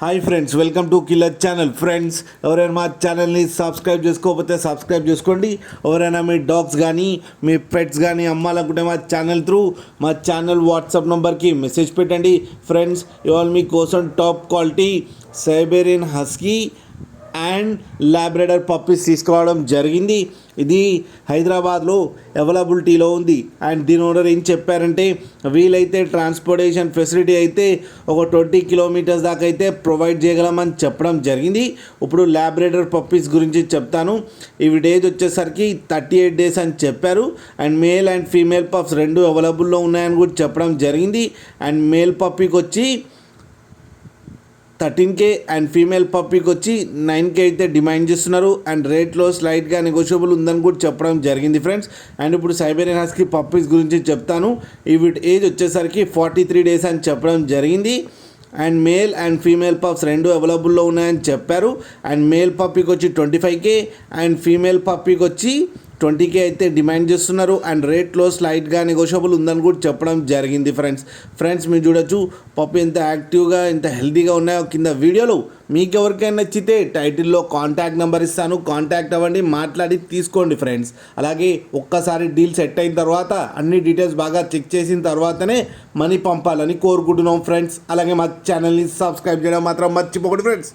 Hi friends, welcome to killer channel. Friends, ఎవరైనా మా ఛానల్ని సబ్స్క్రైబ్ చేసుకోకపోతే సబ్స్క్రైబ్ చేసుకోండి. ఎవరైనా మీ డాగ్స్ కానీ మీ పెట్స్ కానీ అమ్మాలనుకుంటే మా ఛానల్ వాట్సాప్ నెంబర్కి మెసేజ్ పెట్టండి. ఫ్రెండ్స్, ఇవాళ మీకోసం top quality Siberian husky and Labrador puppies తీసుకురావడం జరిగింది. ఇది హైదరాబాద్లో అవైలబిలిటీలో ఉంది. అండ్ దీని ఓనర్ ఏం చెప్పారంటే, వీలైతే ట్రాన్స్పోర్టేషన్ ఫెసిలిటీ అయితే ఒక 20 కిలోమీటర్స్ దాకా అయితే ప్రొవైడ్ చేయగలమని చెప్పడం జరిగింది. ఇప్పుడు లాబ్రాడర్ పప్పీస్ గురించి చెప్తాను. ఇవి డేస్ వచ్చేసరికి 38 డేస్ అని చెప్పారు. And male and female pups రెండు అవైలబుల్లో ఉన్నాయని కూడా చెప్పడం జరిగింది. అండ్ మేల్ పప్పీకి వచ్చి 13K అండ్ ఫీమేల్ పప్పీకి వచ్చి 9K అయితే డిమాండ్ చేస్తున్నారు. అండ్ రేట్లో స్లైట్గా నెగోషియబుల్ ఉందని కూడా చెప్పడం జరిగింది ఫ్రెండ్స్. అండ్ ఇప్పుడు సైబేరియన్ హస్కీ పప్పీస్ గురించి చెప్తాను. ఇవి ఏజ్ వచ్చేసరికి 43 డేస్ అని చెప్పడం జరిగింది. And male and female pups రెండు అవైలబుల్లో ఉన్నాయని చెప్పారు. అండ్ మేల్ పప్పీకి వచ్చి 25K అండ్ ఫీమేల్ పప్పీకి వచ్చి 20K అయితే డిమాండ్ చేస్తున్నారు. అండ్ రేట్లో స్లైట్గా నెగోషియబుల్ ఉందని కూడా చెప్పడం జరిగింది ఫ్రెండ్స్ మీరు చూడొచ్చు పప్పి ఎంత యాక్టివ్గా ఎంత హెల్తీగా ఉన్నాయో కింద వీడియోలో. మీకు ఎవరికైనా నచ్చితే టైటిల్లో కాంటాక్ట్ నెంబర్ ఇస్తాను, కాంటాక్ట్ అవ్వండి, మాట్లాడి తీసుకోండి ఫ్రెండ్స్. అలాగే ఒక్కసారి డీల్ సెట్ అయిన తర్వాత అన్ని డీటెయిల్స్ బాగా చెక్ చేసిన తర్వాతనే మనీ పంపాలని కోరుకుంటున్నాం ఫ్రెండ్స్. అలాగే మా ఛానల్ని సబ్స్క్రైబ్ చేయడం మాత్రం మర్చిపోకండి ఫ్రెండ్స్.